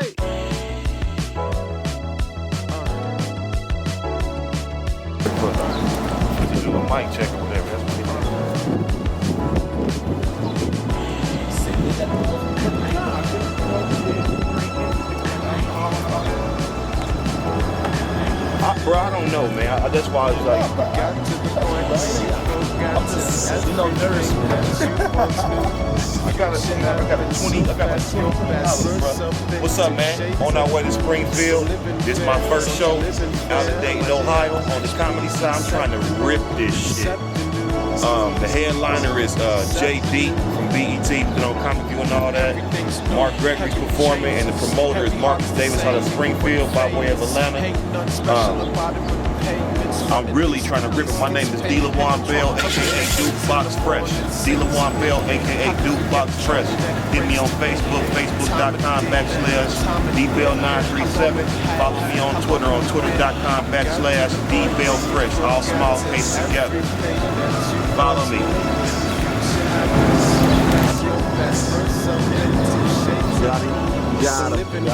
Hey. Do a mic check or whatever. That's what bro, I don't know, man. That's why I was like, I'm just, you know, nervous. I got a 20, I got like $12, bro. What's up, man? On our way to Springfield. This is my first show out of Dayton, Ohio. On the comedy side, I'm trying to rip this shit. The headliner is JD from BET, been on Comic View and all that. Mark Gregory's performing, and the promoter is Marcus Davis out of Springfield by way of Atlanta. I'm really trying to rip it. My name is D. LaJuan Bell, aka Dukebox Fresh. D. LaJuan Bell, aka Dukebox Fresh. Hit me on Facebook, facebook.com/DBell937. Follow me on twitter.com/DBellFresh. All small cases together. Follow me. Got him.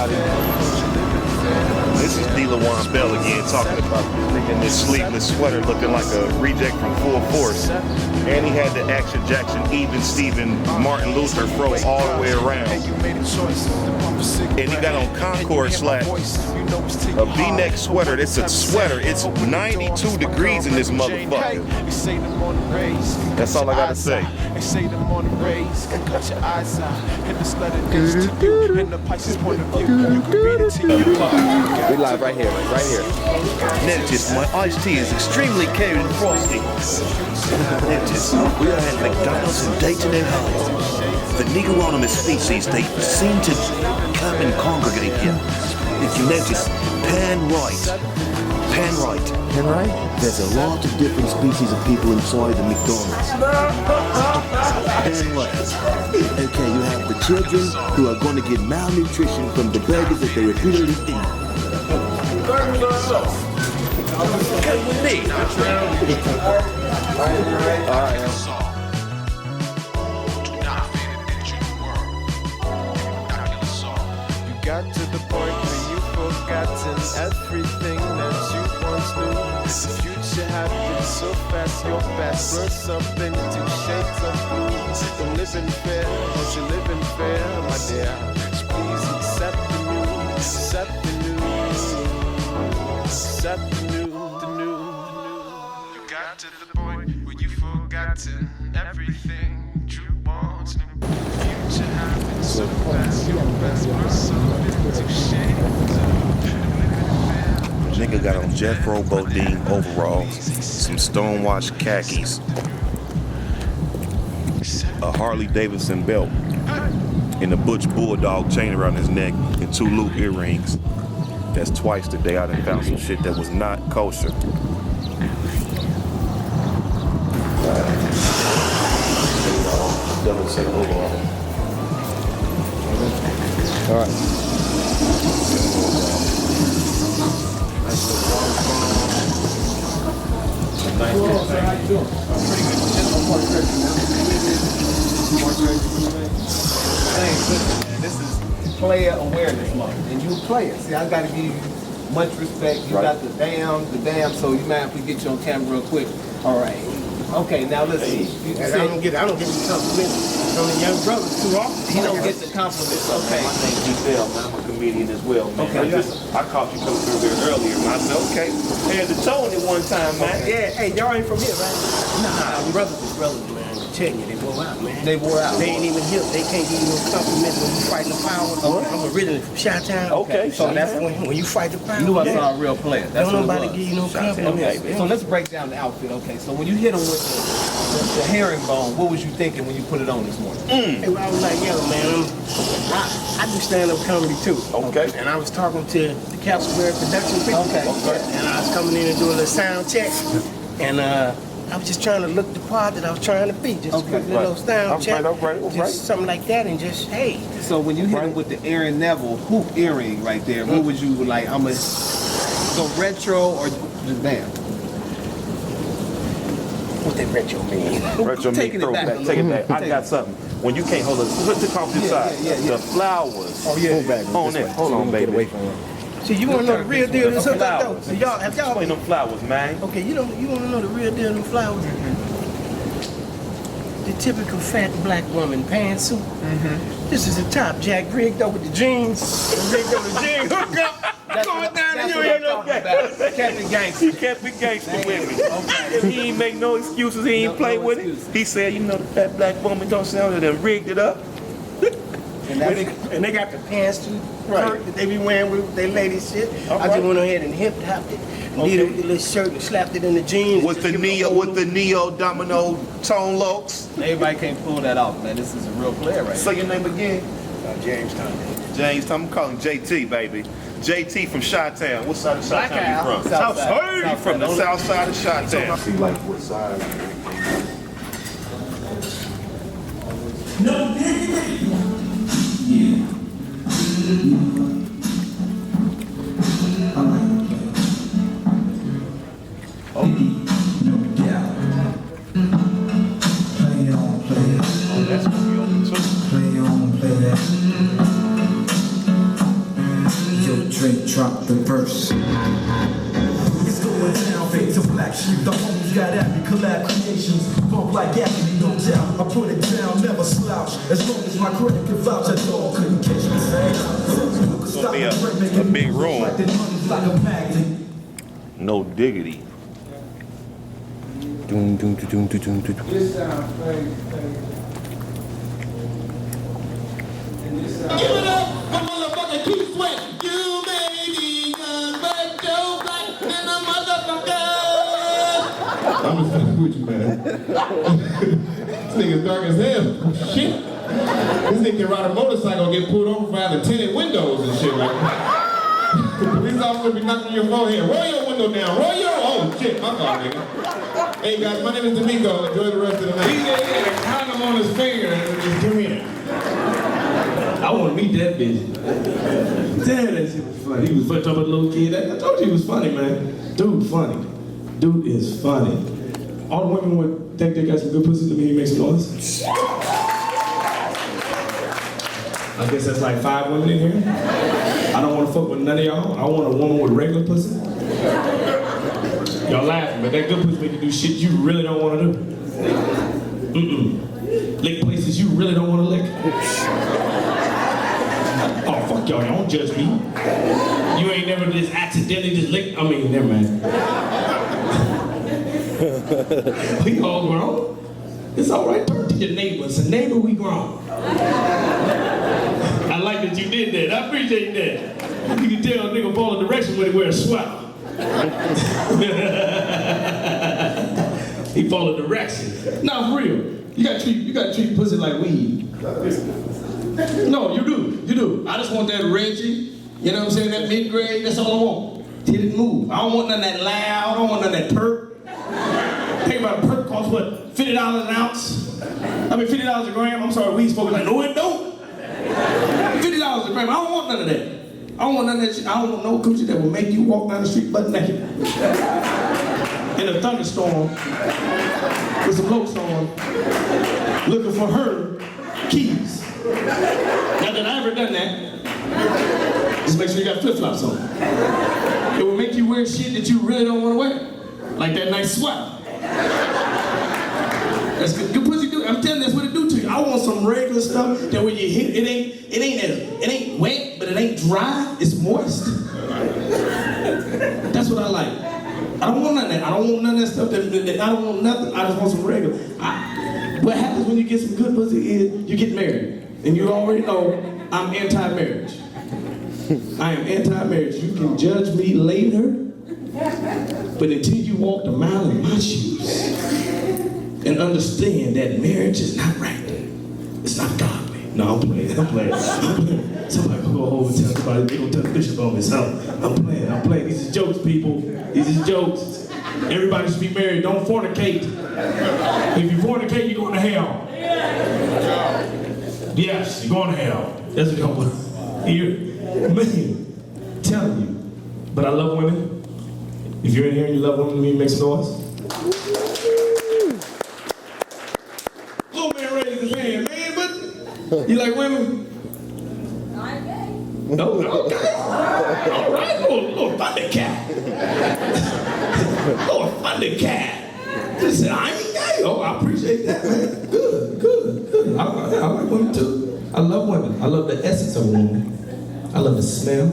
This is D. LaJuan Bell again, talking about this nigga in this sleeveless sweater looking like a reject from Full Force. And he had the Action Jackson, Even Steven, Martin Luther fro all the way around. And he got on Concord slacks, a V-neck sweater. It's a sweater. It's 92 degrees in this motherfucker. That's all I gotta say. We live right here, right here. Notice my iced tea is extremely cold and frosty. Notice we are at McDonald's in Dayton, Ohio. The Negronomous species, they seem to come and congregate here. If you notice, pan right. There's a lot of different species of people inside the McDonald's. Pan right. Okay, you have the children who are going to get malnutrition from the burgers that they repeatedly eat. Okay with me. All right. Got to the point where you've forgotten everything that you once knew. The future happens so fast, your past bursts up into shades of blue. I'm living fair, but you're living fair, my dear. Please accept the new, accept the new, accept the new, the new. You got to the point where you've forgotten everything you once knew. Future happens so fast, your past bursts up into shades of blue. Nigga got on Jethro Bodine overalls, some stonewashed khakis, a Harley Davidson belt, and a Butch Bulldog chain around his neck, and 2 loop earrings. That's twice today I done found some shit that was not kosher. Double set overall. All right. This is Player Awareness Month, and you a player. See, I gotta give you much respect. You got the damn. So you mind if we get you on camera real quick? All right. Okay, now listen. I don't get the compliments from the young brothers too often. He don't get the compliments. Okay. My name's D-Bell, man. I'm a comedian as well, man. Okay. I caught you coming through here earlier, man. I said, okay. Had to tone it one time, man. Yeah, hey, y'all ain't from here, right? Nah, brothers is brothers, man. I'm telling you, they wore out, man. They wore out. They ain't even here. They can't give you no compliments when you fighting the power. I'm originally from Chi-Town. Okay. So that's when you fight the power. You knew I saw a real player. That's Don't what it nobody was. give you no compliments. Okay, so let's break down the outfit. Okay, so when you hit him with the herringbone, what was you thinking when you put it on this morning? Hey, well, I was like, yo, man, I do stand-up comedy too. Okay. And I was talking to the Castleberry production people. Okay. And I was coming in and doing a little sound check. And I was just trying to look the part that I was trying to be. Just a little sound check. Just something like that, and just, hey. So when you hit him with the Aaron Neville hoop earring right there, what would you like? I'm a go retro or just bam? What that retro mean? Retro Taking mean it back a throwback. little Take it bit. back. I got something. when you can't hold it, put the off this side. The flowers. Oh yeah. On there. Hold on, baby. Away from him. See, you want to know the real deal of this hook up though? So y'all, have y'all? Explain them flowers, man. Okay, you want to know the real deal of them flowers? The typical fat black woman pantsuit. This is the top, Jack, rigged up with the jeans. Rigged up with the jeans, hook up. Going down and you ain't no Captain Gangster. He kept it gangster with me. He ain't make no excuses, he ain't play with it. He said, you know, the fat black woman don't sound it and rigged it up. And they got the pantsuit shirt that they be wearing with their lady shit. I just went ahead and hip-hopped it. Did it with the little shirt and slapped it in the jeans. With the neo domino tone looks. Everybody can't pull that off, man. This is a real player right Say your name again. James Thomas. James Thomas, I'm calling JT, baby. JT from Chi-Town. What side of Chi-Town you from? South side. You from the south side of Chi-Town. See, like, what side? No diggity. Yeah. I like to play. Oh. No doubt. Play on, play it. Oh, that's what we on the two. Play on, play that. Yo, Drake, drop the verse. It's going down, fade to black sheep. The homies got at me, collab creations. Funk like agony, no doubt. I put it down, never slouch. As long as my credit can vouch, that dog couldn't catch me. It's gonna be a big room. Like the money's like a magnet. No diggity. Doom, doom, doom, doom, doom, doom, doom. This sounds crazy. Give it up for motherfucking Keith Sweat. You may be young, but you're black and a motherfucker. I'm just fucking with you, man. This nigga's dark as hell. Shit. This nigga can ride a motorcycle and get pulled over for having tinted windows and shit like that. The police officer be knocking on your forehead. Roll your window down. Roll your oh shit. My fault, nigga. Hey guys, my name is D'Amico. Enjoy the rest of the night. He had a condom on his finger and just come in. I want to meet that bitch. Damn, that shit was funny. He was talking about a little kid. I told you he was funny, man. Dude, funny. Dude is funny. All the women would think they got some good pussy. Let me hear you make some noise. I guess that's like 5 women in here. I don't want to fuck with none of y'all. I want a woman with regular pussy. Y'all laughing, but that good pussy make you do shit you really don't want to do. Lick places you really don't want to lick. Oh, fuck y'all don't judge me. You ain't never just accidentally just lick, I mean, never mind. We all grown. It's all right, turn to your neighbors. A neighbor, we grown. I like that you did that. I appreciate that. You can tell a nigga follow direction when he wears a sweater. He follow directions. Nah, for real. You gotta treat pussy like weed. No, you do. I just want that Reggie, you know what I'm saying, that mid-grade, that's all I want. Hit it move. I don't want none of that loud, I don't want none of that perk. Think about a perk costs what, $50 an ounce? I mean $50 a gram, I'm sorry, weed smoking like, no it don't. $50 a gram, I don't want none of that. I don't want none of that shit. I don't want no coochie that will make you walk down the street butt naked. In a thunderstorm, with some low storm, looking for her keys. Not that I ever done that. Just make sure you got flip-flops on. It will make you wear shit that you really don't want to wear. Like that nice sweater. That's good. Good pussy do. I'm telling you, that's what it do to you. I want some regular stuff that when you hit it ain't wet, but it ain't dry. It's moist. That's what I like. I don't want none of that. I don't want none of that stuff. That I don't want nothing. I just want some regular. What happens when you get some good pussy is you get married, and you already know I'm anti-marriage. I am anti-marriage. You can judge me later, but until you walk the mile in my shoes and understand that marriage is not right, it's not godly. No, I'm playing. Somebody go home and tell somebody they gonna tell the bishop on this. I'm playing. These is jokes, people. These is jokes. Everybody should be married. Don't fornicate. If you fornicate, you're going to hell. Yes, you're going to hell. That's what you're going to hear. Man, telling you. But I love women. If you're in here and you love women, let me make some noise. Little man raised his hand, man, but You like women? No, okay. All right, little Thundercat. Little Thundercat. Just said, I ain't gay. Oh, I appreciate that, man. Good. I like women too. I love women. I love the essence of a woman. I love the smell.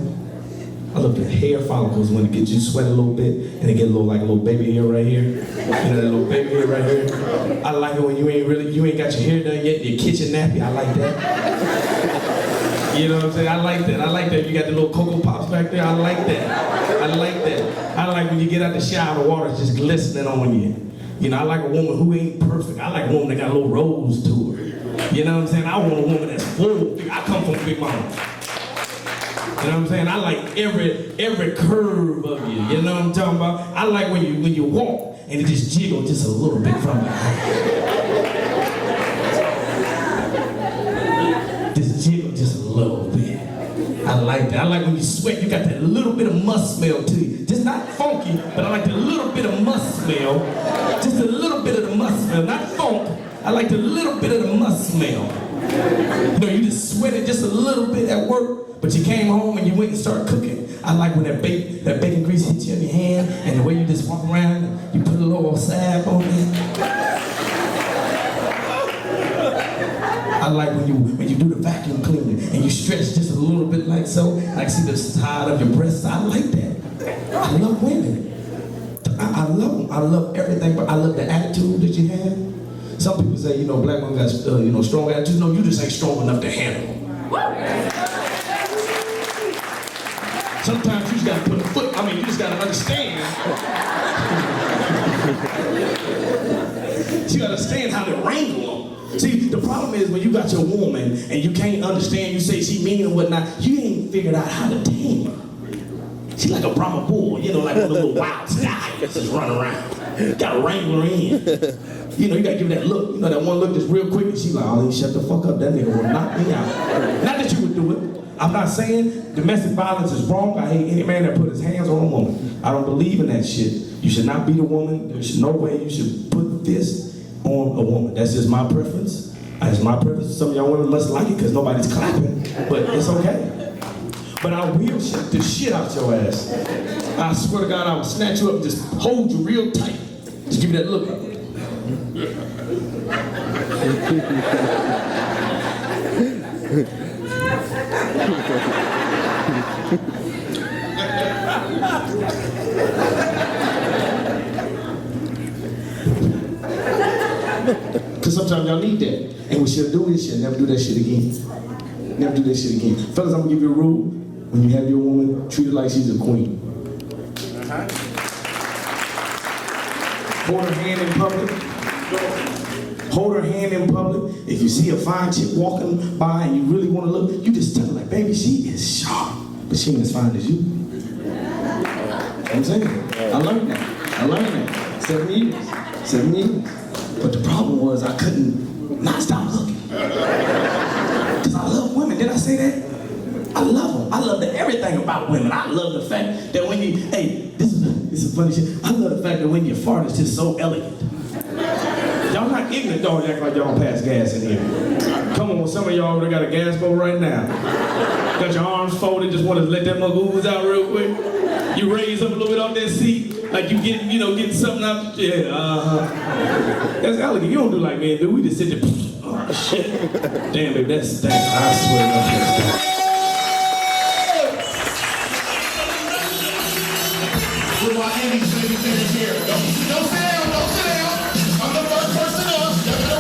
I love the hair follicles when it gets you sweat a little bit and it get a little baby hair right here. You know that little baby hair right here. I like it when you ain't got your hair done yet, your kitchen nappy. I like that. You know what I'm saying? I like that. You got the little Cocoa Pops back there. I like that. I like when you get out the shower, the water's just glistening on you. You know, I like a woman who ain't perfect. I like a woman that got a little rose to her. You know what I'm saying? I want a woman that's full. I come from Big Mama. You know what I'm saying? I like every curve of you. You know what I'm talking about? I like when you walk and it just jiggles just a little bit from behind. Just jiggle just a little bit. I like that. I like when you sweat, you got that little bit of musk smell to you. Just not funky, but I like the little bit of musk smell. Just a little bit of the musk smell, not funk. I like the little bit of the musk smell. You know, you just sweated just a little bit at work, but you came home and you went and started cooking. I like when that bacon grease hits you in your hand, and the way you just walk around, you put a little salve on it. I like when you do the vacuum cleaning and you stretch just a little bit like so. I see the side of your breasts. I like that. I love women. I love them. I love everything, but I love the attitude that you have. Some people say, you know, black women got, strong attitude. No, you just ain't strong enough to handle them. Sometimes you just gotta put a foot, you just gotta understand. You gotta understand how to wrangle them. See, the problem is when you got your woman and you can't understand, you say she mean and whatnot, you ain't figured out how to tame her. She's like a Brahma bull, you know, like one of the little wild stallions just running around. You gotta wrangle her in. You know, you gotta give her that look. You know, that one look that's real quick and she's like, oh, shut the fuck up, that nigga will knock me out. Not that you would do it. I'm not saying domestic violence is wrong. I hate any man that put his hands on a woman. I don't believe in that shit. You should not beat a woman. There's no way you should put this on a woman. That's just my preference. That's my preference. Some of y'all women must like it because nobody's clapping, but it's okay. But I will shake the shit out your ass. I swear to God, I will snatch you up and just hold you real tight. Just give you that look. Because sometimes y'all need that. And what she'll do is she'll never do that shit again. Never do that shit again. Fellas, I'm gonna give you a rule. When you have your woman, treat her like she's a queen. Hold her hand in public. Hold her hand in public. If you see a fine chick walking by and you really want to look, you just tell her like, baby, she is sharp, but she ain't as fine as you. I'm saying, I learned that. 7 years. But the problem was I couldn't not stop looking. Because I love women. Did I say that? I love them. I love everything about women. I love the fact that when you, this is funny shit. I love the fact that when you fart, it's just so elegant. Y'all not ignorant, dog. Act like y'all don't pass gas in here. Come on, some of y'all already got a gas boat right now. Got your arms folded, just want to let that mug ooze out real quick. You raise up a little bit off that seat, like you getting something out. Yeah, That's elegant. You don't do like men do. We just sit there. Oh shit. Damn, baby, that's I swear to God. With my Andy's baby finish here. Don't sit down. I'm the first person up. You gotta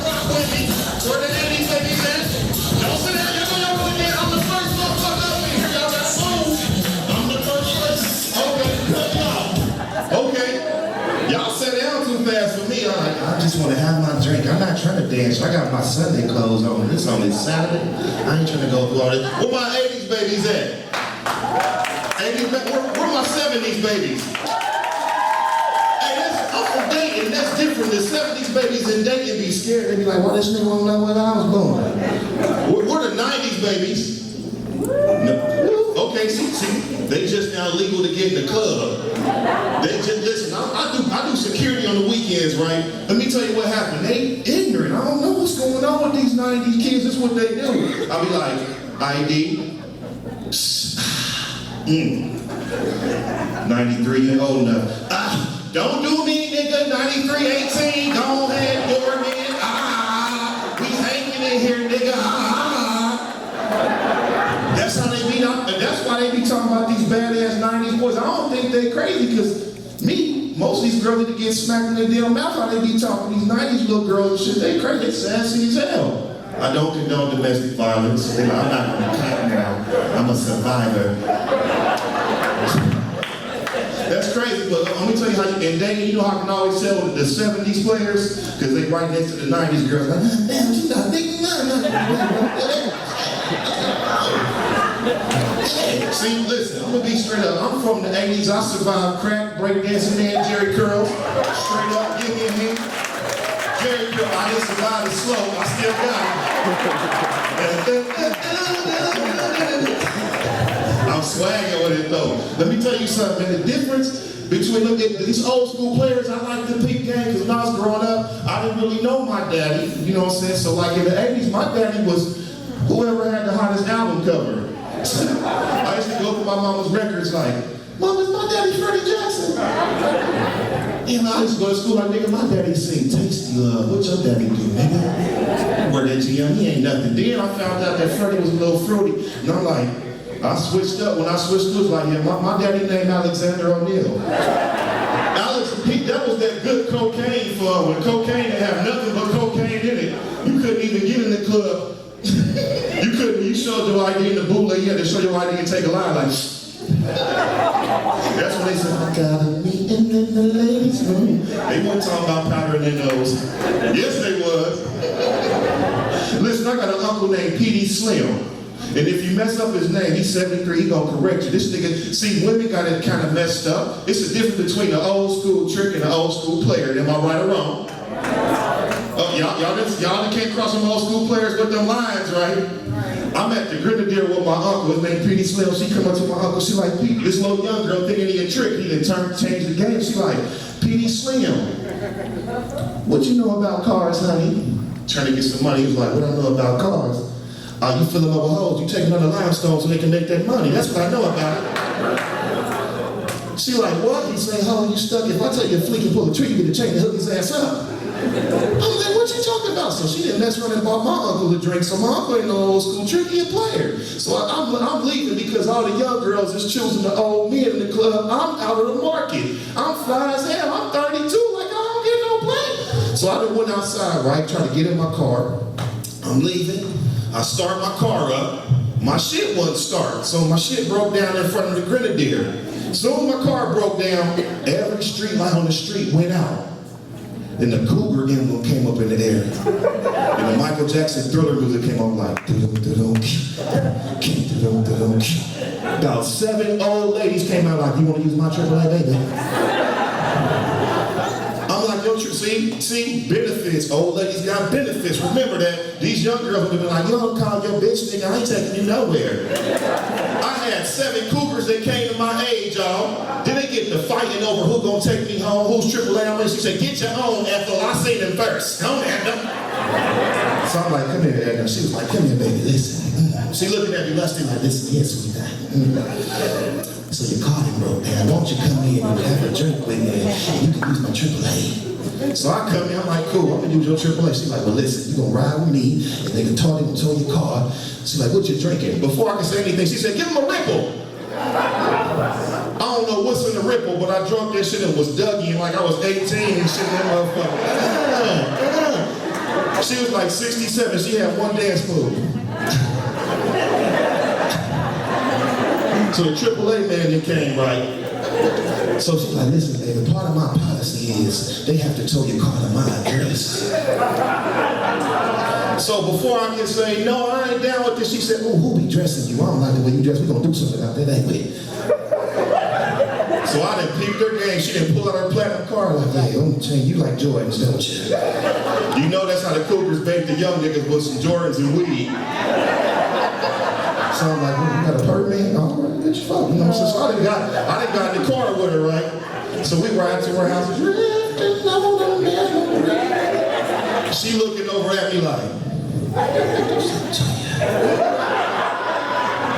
rock with me. Where the Andy's baby at? Don't sit down. I'm the first motherfucker up in here. Y'all gotta move. I'm the first person. Okay, cut y'all. Okay. Y'all sat down too fast for me. I just want to have my drink. I'm not trying to dance. I got my Sunday clothes on. This on this Saturday. I ain't trying to go through all this. Where my 80s babies at? 80s, where my 70s babies? Hey, I'm from Dayton, that's different. The 70s babies in Dayton be scared. They be like, well, this nigga won't know what I was doing. We're the 90s babies. No. Okay, see, they just now legal to get in the club. They just, listen, I do security on the weekends, right? Let me tell you what happened. They ignorant. I don't know what's going on with these 90s kids. This is what they do. I'll be like, ID. 93, you ain't old enough. Don't do me, nigga. 93, 18. Go ahead, doorman. We hanging in here, nigga. That's how they be out. And that's why they be talking about these badass 90s boys. I don't think they crazy, because most of these girls that get smacked in their damn mouth, how they be talking. These 90s little girls and shit, they crazy. They sassy as hell. I don't condone domestic violence. I'm not gonna count now. I'm a survivor. That's crazy, but let me tell you how you, and Daniel, you know how I can always tell the 70s players? Because they right next to the 90s girls. Like, damn, she's not big. See, listen, I'm gonna be straight up. I'm from the 80s. I survived crack, breakdancing man, Jerry Curl. Straight up, give me a hand. Jerry Curl, I didn't survive it slow. I still got it. I'm swagging with it though. Let me tell you something, man. The difference between these old school players, I like the peep game, because when I was growing up, I didn't really know my daddy. You know what I'm saying? So like in the 80s, my daddy was whoever had the hottest album cover. I used to go to my mama's records like, Mom, is my daddy Freddie Jackson? And I used to go to school like, nigga, my daddy sing Tasty Love. What your daddy do, nigga? Where that young, he ain't nothing. Then I found out that Freddie was a little fruity. And I'm like, I switched up. When I switched to it, like, yeah, my daddy named Alexander O'Neal. Alex, that was that good cocaine for when cocaine didn't have nothing but cocaine in it. You couldn't even get in the club. You couldn't, you showed your ID in the bootleg, you had to show your ID and take a line like, that's when they said, I got a meeting in the ladies' room. They weren't talking about powder in their nose. Yes, they was. Listen, I got an uncle named P.D. Slim. And if you mess up his name, he's 73, he gonna correct you. This nigga, see, women got it kind of messed up. It's the difference between an old school trick and an old school player. Am I right or wrong? Y'all can't cross some old school players with them lines, right? I'm at the Grenadier with my uncle, his name P.D. Slim. She come up to my uncle, she like, Pete, this little young girl thinking he a trick. He done changed the game. She like, P.D. Slim, what you know about cars, honey? Trying to get some money. He was like, what I know about cars? You fill them up with holes, you take them under limestone so they can make that money. That's what I know about it. She like, what? He say, oh, you stuck. If I tell you a flea can pull a tree, you get the chain to hook his ass up. I'm like, what you talking about? So she didn't mess around and bought my uncle a drink. So my uncle ain't no old school tricky player. So I'm leaving because all the young girls is choosing the old men in the club. I'm out of the market. I'm fly as hell. I'm 32. Like, I don't get no play. So I done went outside, right? Trying to get in my car. I'm leaving. I start my car up. My shit wouldn't start. So my shit broke down in front of the Grenadier. Soon as my car broke down, every street light on the street went out. Then the Cougar emblem came up in the air. And the Michael Jackson Thriller music came on like, about 7 old ladies came out like, you want to use my AAA, baby? I'm like, yo, see, benefits. Old ladies got benefits. Remember that. These young girls would have been like, you don't call your bitch, nigga, I ain't taking you nowhere. I had 7 cougars that came to my age, y'all. Then they get to fighting over who gonna take me home, who's AAA. I'm like, she said, get your own, Ethel. I seen them first. Come here, Edna. So I'm like, come here, Edna. She was like, come here, baby, listen. She looking at me lusty like, listen, yes, sweetheart. So your car broke down. Won't you come in and have a drink with me? You can use my AAA. So I come in, I'm like, cool, I'm gonna use your AAA. She's like, well, listen, you gonna ride with me, and they can tow your car. She's like, what you drinking? Before I can say anything, she said, give him a Ripple. I don't know what's in the Ripple, but I drunk that shit and was Dougie, and like I was 18 and shit in that motherfucker. She was like 67, she had one dance move. So the AAA man that came, right? So she's like, listen, baby, part of my policy is they have to tow your car to my address. So before I can say, no, I ain't down with this, she said, oh, who be dressing you? I don't like the way you dress. We gonna do something out there, ain't we? So I done peeped her game. She didn't pull out her platinum card like, hey, I'm gonna tell you like Jordans, don't you? You know that's how the Cougars bait the young niggas with some Jordans and weed. So I'm like, well, you got a permit? man, all right, bitch, fuck. You know, so I done got in the car with her, right? So we ride to her house, drifting on the memory. She looking over at me like,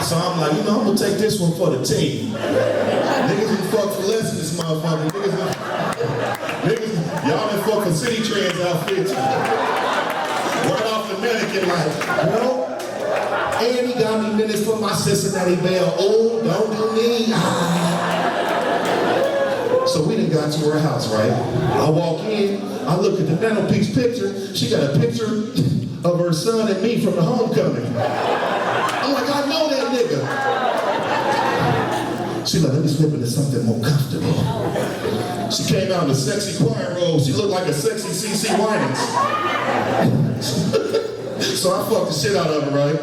so I'm like, you know, I'm gonna take this one for the team. Niggas been fuck for less in this motherfucker. Niggas, y'all been fuck for City Trends outfits. Right off the mannequin like, no. And he got me minutes for my Cincinnati Belle. Oh, don't do me. So we done got to her house, right? I walk in, I look at the mantelpiece picture. She got a picture of her son and me from the homecoming. I'm like, I know that nigga. She like, let me slip into something more comfortable. She came out in a sexy choir robe. She looked like a sexy CC Winans. So I fucked the shit out of her, right?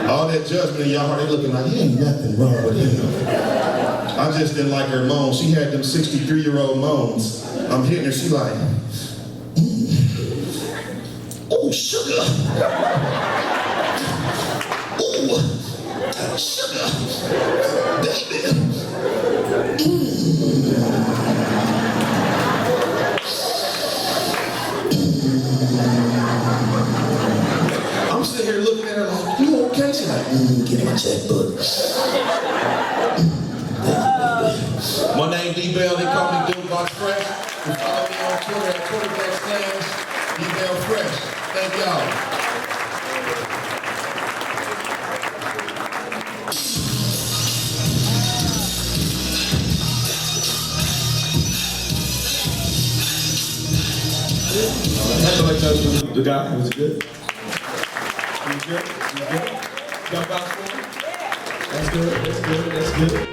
All that judgment in y'all heart, they looking like, ain't nothing wrong with him. I just didn't like her moans. She had them 63-year-old moans. I'm hitting her, she like, oh, sugar. Oh, sugar. Baby. I'm sitting here looking at her like, you okay? She's like, give me my checkbook. My name D-Bell, they call me Dude Box Fresh. You follow me on Twitter at Twitter.com/D-Bell Fresh. Thank y'all. I feel like that was the guy. Was it good? Was it good? Y'all vouch for him? That's good. That's good. That's good.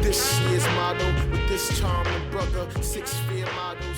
This year's motto with this charming brother, 6 fear models.